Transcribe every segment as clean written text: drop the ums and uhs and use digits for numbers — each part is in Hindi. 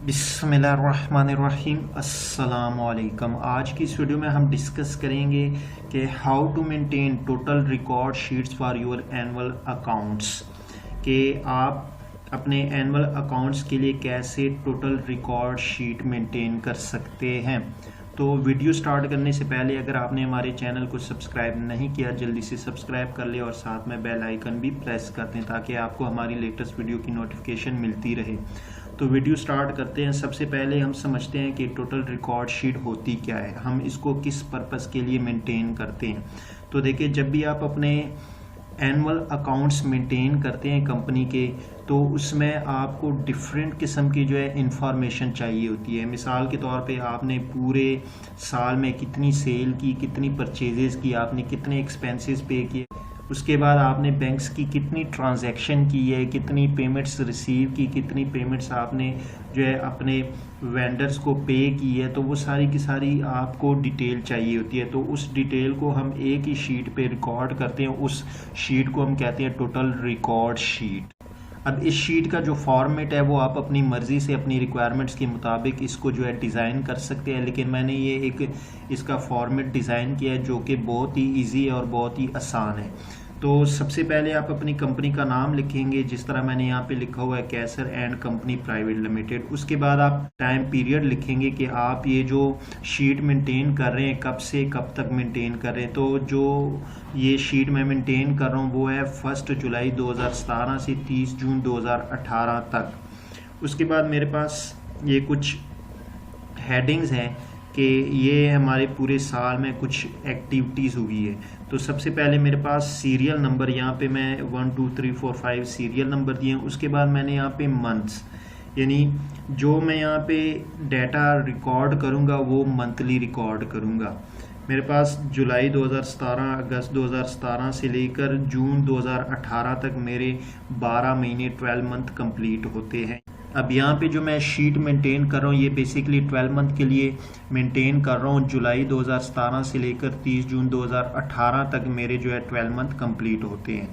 बिस्मिल्लाहिर्रहमानिर्रहीम अस्सलामुअलैकुम। आज की इस वीडियो में हम डिस्कस करेंगे कि how to maintain total record sheets for your annual accounts, कि आप अपने एनुअल अकाउंट्स के लिए कैसे टोटल रिकॉर्ड शीट मेंटेन कर सकते हैं। तो वीडियो स्टार्ट करने से पहले अगर आपने हमारे चैनल को सब्सक्राइब नहीं किया, जल्दी से सब्सक्राइब कर ले और साथ में बेल आइकन भी प्रेस कर दें ताकि आपको हमारी लेटेस्ट वीडियो की नोटिफिकेशन मिलती रहे। तो वीडियो स्टार्ट करते हैं। सबसे पहले हम समझते हैं कि टोटल रिकॉर्ड शीट होती क्या है, हम इसको किस पर्पस के लिए मेंटेन करते हैं। तो देखिए, जब भी आप अपने एनुअल अकाउंट्स मेंटेन करते हैं कंपनी के, तो उसमें आपको डिफरेंट किस्म की जो है इंफॉर्मेशन चाहिए होती है। मिसाल के तौर पे आपने पूरे साल में कितनी सेल की, कितनी परचेजेस की, आपने कितने एक्सपेंसेस पे किए, उसके बाद आपने बैंक्स की कितनी ट्रांजैक्शन की है, कितनी पेमेंट्स रिसीव की, कितनी पेमेंट्स आपने जो है अपने वेंडर्स को पे की है। तो वो सारी की सारी आपको डिटेल चाहिए होती है। तो उस डिटेल को हम एक ही शीट पे रिकॉर्ड करते हैं, उस शीट को हम कहते हैं टोटल रिकॉर्ड शीट। अब इस शीट का जो फॉर्मेट है वो आप अपनी मर्ज़ी से अपनी रिक्वायरमेंट्स के मुताबिक इसको जो है डिज़ाइन कर सकते हैं, लेकिन मैंने ये एक इसका फॉर्मेट डिज़ाइन किया है जो कि बहुत ही इजी है और बहुत ही आसान है। तो सबसे पहले आप अपनी कंपनी का नाम लिखेंगे, जिस तरह मैंने यहाँ पे लिखा हुआ है कैसर एंड कंपनी प्राइवेट लिमिटेड। उसके बाद आप टाइम पीरियड लिखेंगे कि आप ये जो शीट मेंटेन कर रहे हैं कब से कब तक मेंटेन कर रहे हैं। तो जो ये शीट मैं मेंटेन कर रहा हूँ वो है 1 जुलाई 2017 से 30 जून 2018 तक। उसके बाद मेरे पास ये कुछ हेडिंग्स हैं कि ये हमारे पूरे साल में कुछ एक्टिविटीज़ हुई है। तो सबसे पहले मेरे पास सीरियल नंबर, यहाँ पे मैं 1 2 3 4 5 सीरियल नंबर दिए हैं। उसके बाद मैंने यहाँ पे मंथ्स, यानी जो मैं यहाँ पे डाटा रिकॉर्ड करूँगा वो मंथली रिकॉर्ड करूँगा। मेरे पास जुलाई 2017, अगस्त 2017 से लेकर जून 2018 तक मेरे 12 महीने 12 मंथ कंप्लीट होते हैं। अब यहाँ पे जो मैं शीट मेंटेन कर रहा हूँ ये बेसिकली 12 मंथ के लिए मेंटेन कर रहा हूँ। जुलाई 2017 से लेकर 30 जून 2018 तक मेरे जो है 12 मंथ कंप्लीट होते हैं।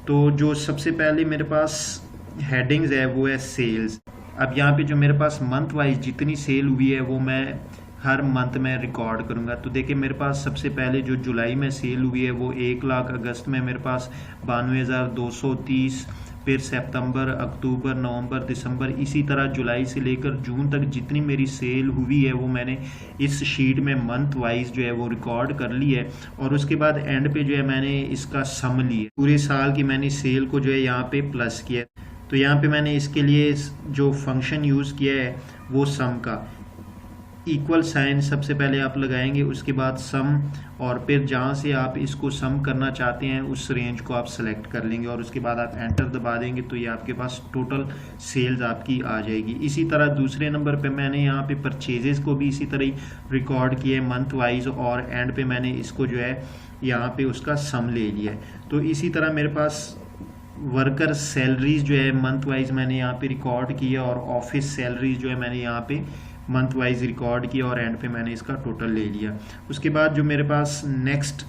तो जो सबसे पहले मेरे पास हेडिंग्स है वो है सेल्स। अब यहाँ पे जो मेरे पास मंथ वाइज जितनी सेल हुई है वो मैं हर मंथ में रिकॉर्ड करूँगा। तो देखिए, मेरे पास सबसे पहले जो जुलाई में सेल हुई है वो 1 लाख, अगस्त में मेरे पास 92,230, फिर सितंबर, अक्टूबर, नवंबर, दिसंबर, इसी तरह जुलाई से लेकर जून तक जितनी मेरी सेल हुई है वो मैंने इस शीट में मंथ वाइज जो है वो रिकॉर्ड कर ली है। और उसके बाद एंड पे जो है मैंने इसका सम लिया, पूरे साल की मैंने सेल को जो है यहाँ पे प्लस किया। तो यहाँ पे मैंने इसके लिए जो फंक्शन यूज़ किया है वो सम का इक्वल साइन सबसे पहले आप लगाएंगे, उसके बाद सम, और फिर जहाँ से आप इसको सम करना चाहते हैं उस रेंज को आप सेलेक्ट कर लेंगे और उसके बाद आप एंटर दबा देंगे तो ये आपके पास टोटल सेल्स आपकी आ जाएगी। इसी तरह दूसरे नंबर पे मैंने यहाँ पे परचेजेस को भी इसी तरह ही रिकॉर्ड किया है मंथ वाइज, और एंड पे मैंने इसको जो है यहाँ पे उसका सम ले लिया है। तो इसी तरह मेरे पास वर्कर सैलरीज जो है मंथ वाइज मैंने यहाँ पे रिकॉर्ड किया, और ऑफिस सैलरीज जो है मैंने यहाँ पे मंथ वाइज रिकॉर्ड किया, और एंड पे मैंने इसका टोटल ले लिया। उसके बाद जो मेरे पास नेक्स्ट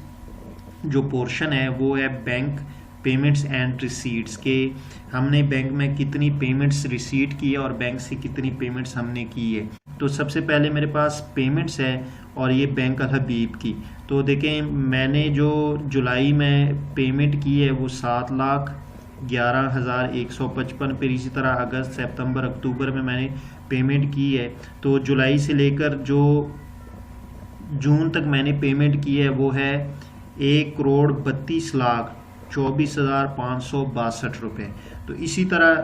जो पोर्शन है वो है बैंक पेमेंट्स एंड रिसीट्स, के हमने बैंक में कितनी पेमेंट्स रिसीट की है और बैंक से कितनी पेमेंट्स हमने की है। तो सबसे पहले मेरे पास पेमेंट्स है और ये बैंक अल हबीब की। तो देखें, मैंने जो जुलाई में पेमेंट की है वो 7,11,155, फिर इसी तरह अगस्त, सितंबर, अक्टूबर में मैंने पेमेंट की है। तो जुलाई से लेकर जो जून तक मैंने पेमेंट की है वो है 1,32,24,562 रुपये। तो इसी तरह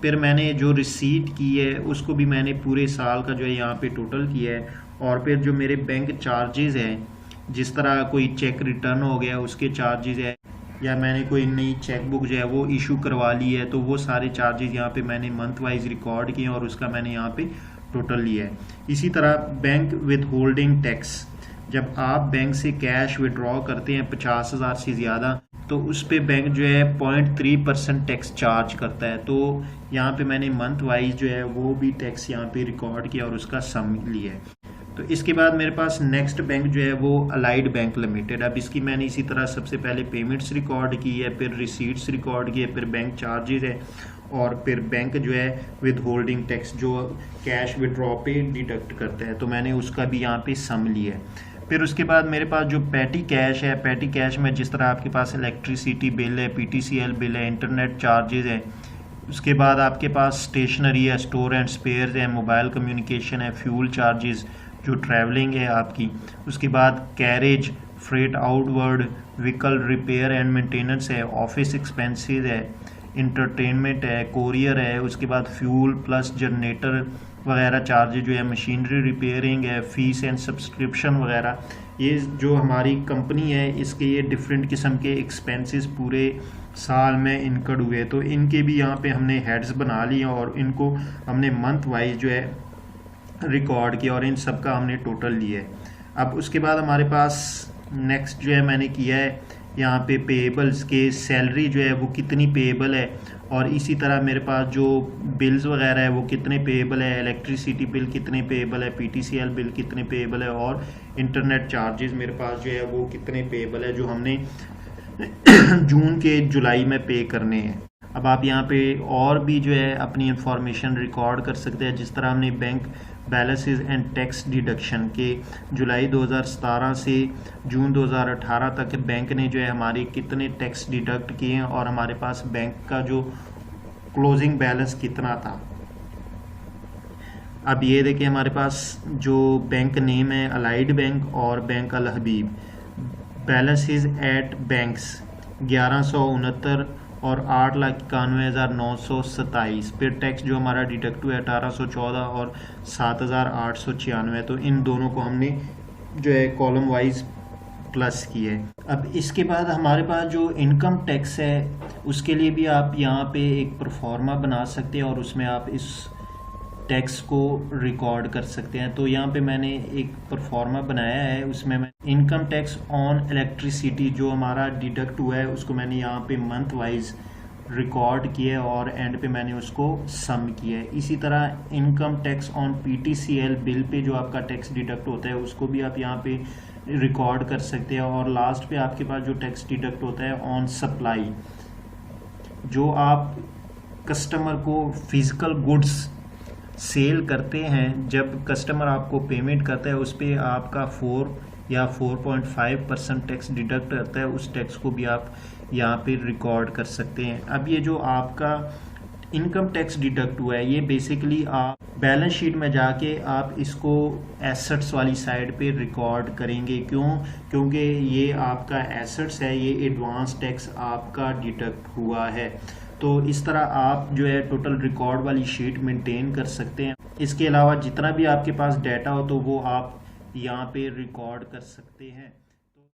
फिर मैंने जो रिसीट की है उसको भी मैंने पूरे साल का जो है यहाँ पे टोटल किया है। और फिर जो मेरे बैंक चार्जेस हैं, जिस तरह कोई चेक रिटर्न हो गया उसके चार्जेस है, या मैंने कोई नई चेक बुक जो है वो इशू करवा ली है, तो वो सारे चार्जेस यहाँ पे मैंने मंथ वाइज रिकॉर्ड किए और उसका मैंने यहाँ पे टोटल लिया है। इसी तरह बैंक विद होल्डिंग टैक्स, जब आप बैंक से कैश विड्रॉ करते हैं 50,000 से ज़्यादा, तो उस पे बैंक जो है 0.3% टैक्स चार्ज करता है। तो यहाँ पे मैंने मंथ वाइज जो है वो भी टैक्स यहाँ पे रिकॉर्ड किया और उसका सम लिया है। तो इसके बाद मेरे पास नेक्स्ट बैंक जो है वो अलाइड बैंक लिमिटेड। अब इसकी मैंने इसी तरह सबसे पहले पेमेंट्स रिकॉर्ड की है, फिर रिसीट्स रिकॉर्ड की है, फिर बैंक चार्जेस है, और फिर बैंक जो है विद होल्डिंग टैक्स जो कैश विड्रॉ पे डिडक्ट करता है, तो मैंने उसका भी यहाँ पे सम लिया है। फिर उसके बाद मेरे पास जो पैटी कैश है, पैटी कैश में जिस तरह आपके पास इलेक्ट्रिसिटी बिल है, PTCL बिल है, इंटरनेट चार्जेस है, उसके बाद आपके पास स्टेशनरी है, स्टोर एंड स्पेयर्स है, मोबाइल कम्युनिकेशन है, फ्यूल चार्जेस जो ट्रैवलिंग है आपकी, उसके बाद carriage, freight outward, vehicle repair and maintenance है, ऑफिस एक्सपेंसेस है, इंटरटेनमेंट है, कोरियर है, उसके बाद फ्यूल प्लस जनरेटर वगैरह चार्जेज जो है, मशीनरी रिपेयरिंग है, फीस एंड सब्सक्रिप्शन वगैरह। ये जो हमारी कंपनी है इसके ये डिफरेंट किस्म के एक्सपेंसेस पूरे साल में इनकर्ड हुए, तो इनके भी यहाँ पे हमने हेड्स बना लिए और इनको हमने मंथ वाइज जो है रिकॉर्ड किया और इन सब का हमने टोटल लिया है। अब उसके बाद हमारे पास नेक्स्ट जो है मैंने किया है यहाँ पे पेएबल्स के सैलरी जो है वो कितनी पेएबल है, और इसी तरह मेरे पास जो बिल्स वगैरह है वो कितने पेएबल है, इलेक्ट्रिसिटी बिल कितने पेएबल है, PTCL बिल कितने पेएबल है, और इंटरनेट चार्जेस मेरे पास जो है वो कितने पेएबल है जो हमने जून के जुलाई में पे करने हैं। अब आप यहाँ पे और भी जो है अपनी इंफॉर्मेशन रिकॉर्ड कर सकते हैं, जिस तरह हमने bank balances and tax deduction के जुलाई 2017 से जून 2018 तक बैंक ने जो है हमारे कितने टैक्स डिडक्ट किए हैं और हमारे पास बैंक का जो क्लोजिंग बैलेंस कितना था। अब ये देखिए हमारे पास जो बैंक नेम है अलाइड बैंक और बैंक अल हबीब, बैलेंसेस एट बैंक्स 1169 और 8,91,927। फिर टैक्स जो हमारा डिडक्ट हुआ है 1814 और 7,896, तो इन दोनों को हमने जो है कॉलम वाइज प्लस किए। अब इसके बाद हमारे पास जो इनकम टैक्स है उसके लिए भी आप यहाँ पे एक प्रोफार्मा बना सकते हैं और उसमें आप इस टैक्स को रिकॉर्ड कर सकते हैं। तो यहाँ पे मैंने एक प्रोफार्मा बनाया है, उसमें मैं इनकम टैक्स ऑन इलेक्ट्रिसिटी जो हमारा डिडक्ट हुआ है उसको मैंने यहाँ पे मंथ वाइज रिकॉर्ड किया है और एंड पे मैंने उसको सम किया है। इसी तरह income tax on PTCL bill pay जो आपका टैक्स डिडक्ट होता है उसको भी आप यहाँ पे रिकॉर्ड कर सकते हैं। और लास्ट पे आपके पास जो टैक्स डिडक्ट होता है ऑन सप्लाई, जो आप कस्टमर को फिजिकल गुड्स सेल करते हैं, जब कस्टमर आपको पेमेंट करता है उस पर आपका 4 या 4.5% टैक्स डिडक्ट करता है, उस टैक्स को भी आप यहाँ पे रिकॉर्ड कर सकते हैं। अब ये जो आपका इनकम टैक्स डिडक्ट हुआ है ये बेसिकली आप बैलेंस शीट में जाके आप इसको एसेट्स वाली साइड पे रिकॉर्ड करेंगे। क्योंकि ये आपका एसेट्स है, ये एडवांस टैक्स आपका डिडक्ट हुआ है। तो इस तरह आप जो है टोटल रिकॉर्ड वाली शीट मेंटेन कर सकते हैं। इसके अलावा जितना भी आपके पास डाटा हो तो वो आप यहाँ पे रिकॉर्ड कर सकते हैं।